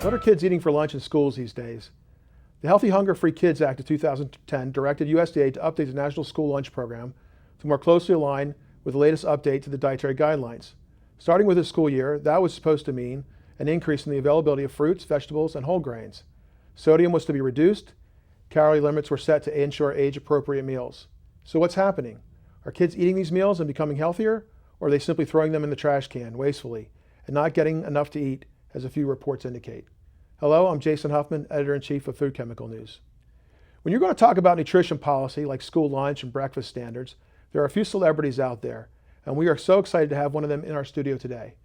What are kids eating for lunch in schools these days? The Healthy Hunger Free Kids Act of 2010 directed USDA to update the National School Lunch Program to more closely align with the latest update to the dietary guidelines. Starting with this school year, that was supposed to mean an increase in the availability of fruits, vegetables, and whole grains. Sodium was to be reduced. Calorie limits were set to ensure age-appropriate meals. So what's happening? Are kids eating these meals and becoming healthier, or are they simply throwing them in the trash can wastefully and not getting enough to eat, as a few reports indicate? Hello, I'm Jason Huffman, Editor-in-Chief of Food Chemical News. When you're going to talk about nutrition policy like school lunch and breakfast standards, there are a few celebrities out there, and we are so excited to have one of them in our studio today.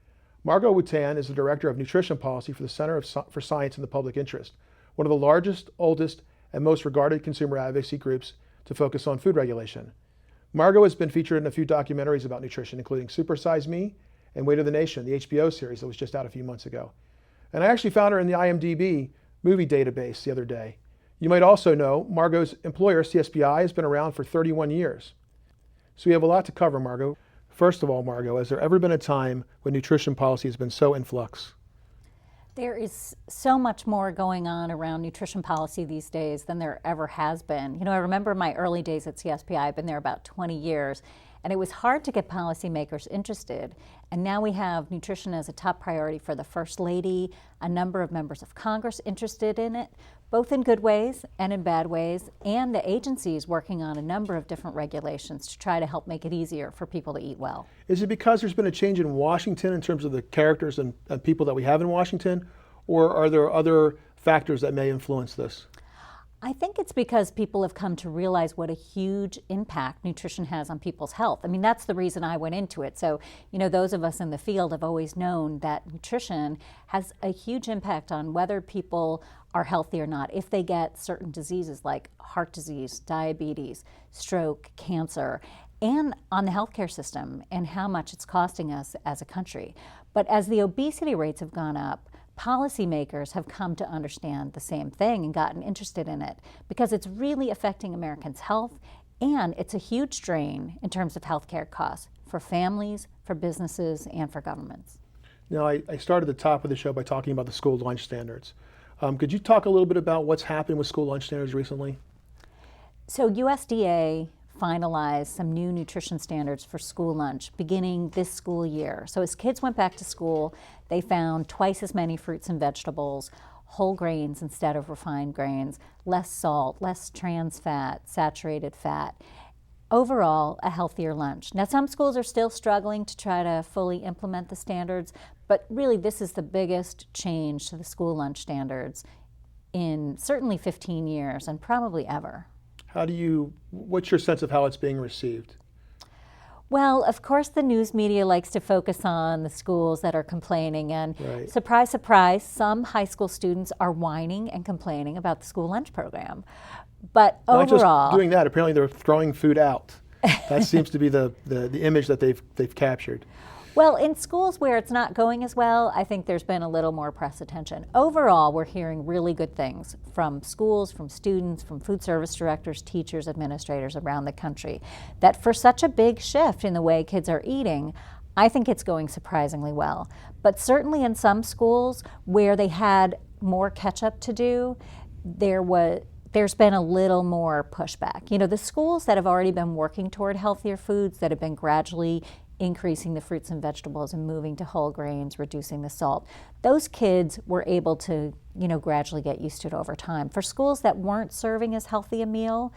Margot Wootan is the Director of Nutrition Policy for the Center for Science and the Public Interest, one of the largest, oldest, and most regarded consumer advocacy groups to focus on food regulation. Margot has been featured in a few documentaries about nutrition, including Super Size Me and Weight of the Nation, the HBO series that was just out a few months ago. And I actually found her in the IMDb movie database the other day. You might also know Margot's employer, CSPI, has been around for 31 years. So we have a lot to cover, Margot. First of all, Margot, has there ever been a time when nutrition policy has been so in flux? There is so much more going on around nutrition policy these days than there ever has been. You know, I remember my early days at CSPI. I've been there about 20 years, and it was hard to get policymakers interested. And now we have nutrition as a top priority for the First Lady, a number of members of Congress interested in it, both in good ways and in bad ways, and the agencies working on a number of different regulations to try to help make it easier for people to eat well. Is it because there's been a change in Washington in terms of the characters and people that we have in Washington, or are there other factors that may influence this? I think it's because people have come to realize what a huge impact nutrition has on people's health. I mean, that's the reason I went into it. So, you know, those of us in the field have always known that nutrition has a huge impact on whether people are healthy or not. If they get certain diseases like heart disease, diabetes, stroke, cancer, and on the healthcare system and how much it's costing us as a country. But as the obesity rates have gone up, policymakers have come to understand the same thing and gotten interested in it because it's really affecting Americans' health, and it's a huge drain in terms of healthcare costs for families, for businesses, and for governments. Now, I started at the top of the show by talking about the school lunch standards. Could you talk a little bit about what's happened with school lunch standards recently? So USDA finalized some new nutrition standards for school lunch beginning this school year. So as kids went back to school, they found twice as many fruits and vegetables, whole grains instead of refined grains, less salt, less trans fat, saturated fat. Overall, a healthier lunch. Now, some schools are still struggling to try to fully implement the standards, but really this is the biggest change to the school lunch standards in certainly 15 years and probably ever. What's your sense of how it's being received? Well, of course, the news media likes to focus on the schools that are complaining, and Right. Surprise, surprise, some high school students are whining and complaining about the school lunch program. But Not overall, just doing that, apparently they're throwing food out. That seems to be the image that they've captured. well, in schools where it's not going as well, I think there's been a little more press attention. Overall, we're hearing really good things from schools, from students, from food service directors, teachers, administrators around the country, that for such a big shift in the way kids are eating, I think it's going surprisingly well. But certainly in some schools where they had more catch-up to do, there's been a little more pushback. You know, the schools that have already been working toward healthier foods, that have been gradually increasing the fruits and vegetables and moving to whole grains, reducing the salt, those kids were able to, you know, gradually get used to it over time. For schools that weren't serving as healthy a meal,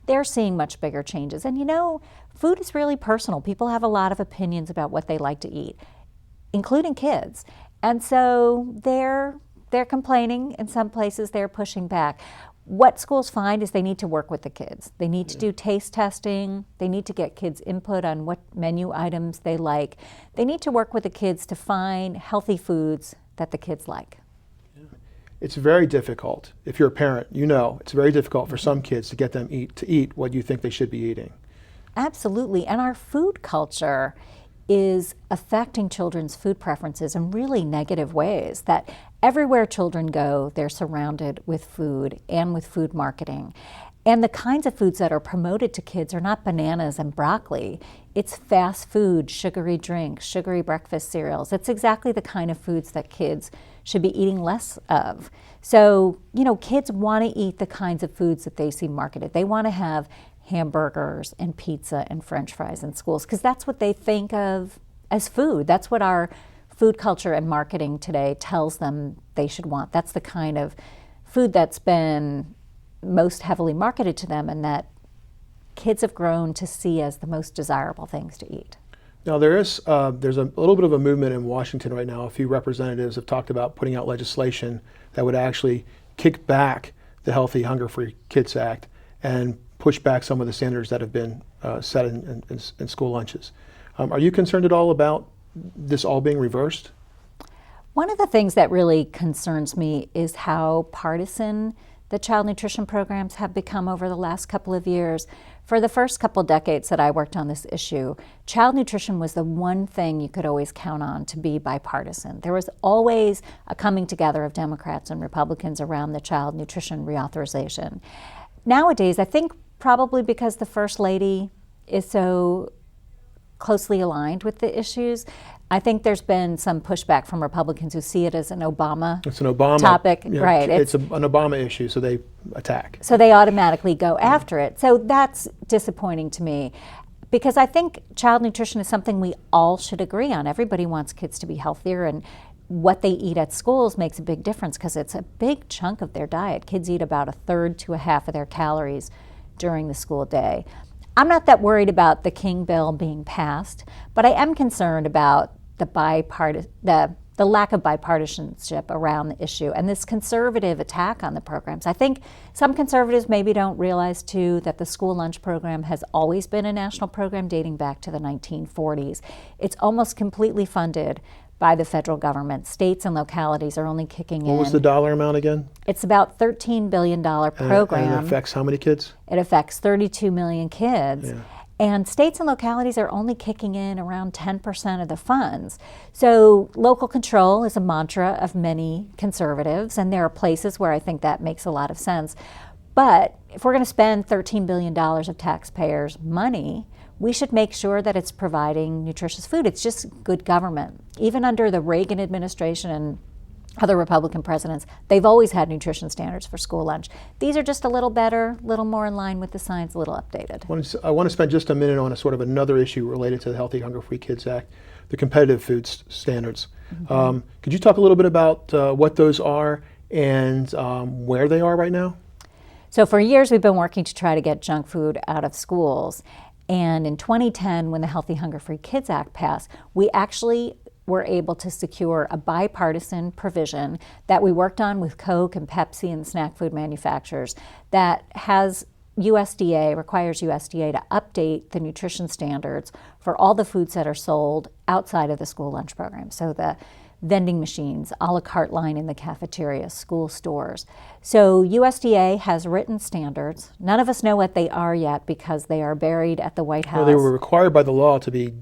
they're seeing much bigger changes. And you know, food is really personal. People have a lot of opinions about what they like to eat, including kids. And so they're complaining. In some places, they're pushing back. What schools find is they need to work with the kids. They need to do taste testing. They need to get kids' input on what menu items they like. They need to work with the kids to find healthy foods that the kids like. it's very difficult. If you're a parent, you know it's very difficult for some kids to get them to eat what you think they should be eating. Absolutely. And our food culture is affecting children's food preferences in really negative ways, that everywhere children go, they're surrounded with food and with food marketing. And the kinds of foods that are promoted to kids are not bananas and broccoli. It's fast food, sugary drinks, sugary breakfast cereals. It's exactly the kind of foods that kids should be eating less of. So, kids want to eat the kinds of foods that they see marketed. They want to have hamburgers and pizza and French fries in schools because that's what they think of as food. That's what our food culture and marketing today tells them they should want. That's the kind of food that's been most heavily marketed to them and that kids have grown to see as the most desirable things to eat. Now there's a little bit of a movement in Washington right now. A few representatives have talked about putting out legislation that would actually kick back the Healthy Hunger-Free Kids Act and push back some of the standards that have been set in school lunches. Are you concerned at all about this all being reversed? One of the things that really concerns me is how partisan the child nutrition programs have become over the last couple of years. For the first couple decades that I worked on this issue, child nutrition was the one thing you could always count on to be bipartisan. There was always a coming together of Democrats and Republicans around the child nutrition reauthorization. Nowadays, I think probably because the First Lady is so closely aligned with the issues, I think there's been some pushback from Republicans who see it as an Obama topic. Right. It's an Obama issue, so they attack. So they automatically go after it. So that's disappointing to me because I think child nutrition is something we all should agree on. Everybody wants kids to be healthier, and what they eat at schools makes a big difference because it's a big chunk of their diet. Kids eat about a third to a half of their calories during the school day. I'm not that worried about the King bill being passed, but I am concerned about the lack of bipartisanship around the issue and this conservative attack on the programs. I think some conservatives maybe don't realize too that the school lunch program has always been a national program dating back to the 1940s. It's almost completely funded by the federal government. States and localities are only kicking in. What was the dollar amount again? It's about $13 billion program. And it affects how many kids? It affects 32 million kids. Yeah. And states and localities are only kicking in around 10% of the funds. So local control is a mantra of many conservatives, and there are places where I think that makes a lot of sense. But if we're going to spend $13 billion of taxpayers' money, we should make sure that it's providing nutritious food. It's just good government. Even under the Reagan administration and other Republican presidents, they've always had nutrition standards for school lunch. These are just a little better, a little more in line with the science, a little updated. I want to spend just a minute on a sort of another issue related to the Healthy Hunger-Free Kids Act, the competitive food standards. Mm-hmm. Could you talk a little bit about what those are and where they are right now? So for years, we've been working to try to get junk food out of schools. And in 2010, when the Healthy Hunger-Free Kids Act passed, we actually were able to secure a bipartisan provision that we worked on with Coke and Pepsi and snack food manufacturers that requires USDA to update the nutrition standards for all the foods that are sold outside of the school lunch program. So the vending machines, a la carte line in the cafeteria, school stores. So USDA has written standards. None of us know what they are yet because they are buried at the White House. Well, they were required by the law to be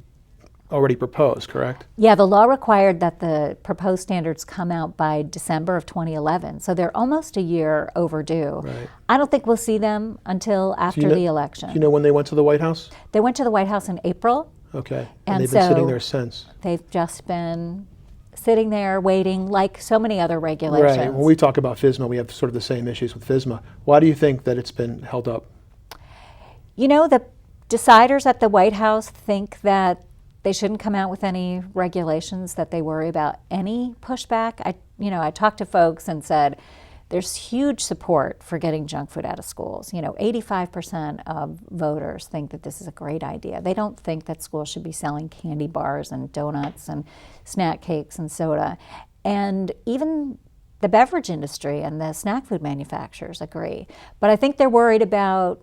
already proposed, correct? Yeah, the law required that the proposed standards come out by December of 2011. So they're almost a year overdue. Right. I don't think we'll see them until after the election. Do you know when they went to the White House? They went to the White House in April. Okay, and they've been sitting there since. They've just been sitting there waiting like so many other regulations. Right, when we talk about FSMA, we have sort of the same issues with FSMA. Why do you think that it's been held up? You know, the deciders at the White House think that they shouldn't come out with any regulations, that they worry about any pushback. I talked to folks and said, there's huge support for getting junk food out of schools. 85% of voters think that this is a great idea. They don't think that schools should be selling candy bars and donuts and snack cakes and soda. And even the beverage industry and the snack food manufacturers agree. But I think they're worried about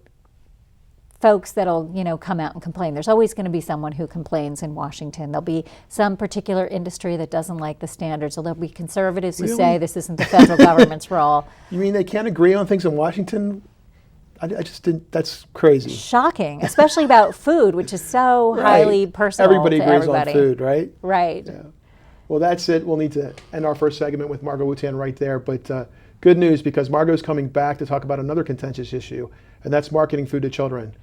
folks that'll, come out and complain. There's always going to be someone who complains in Washington. There'll be some particular industry that doesn't like the standards, or there'll be conservatives who say this isn't the federal government's role. You mean they can't agree on things in Washington? I just didn't, that's crazy. Shocking, especially about food, which is so highly personal Everybody to agrees everybody. on food, right? Right. Yeah. Well, that's it. We'll need to end our first segment with Margot Wooten right there. But good news, because Margot's coming back to talk about another contentious issue, and that's marketing food to children.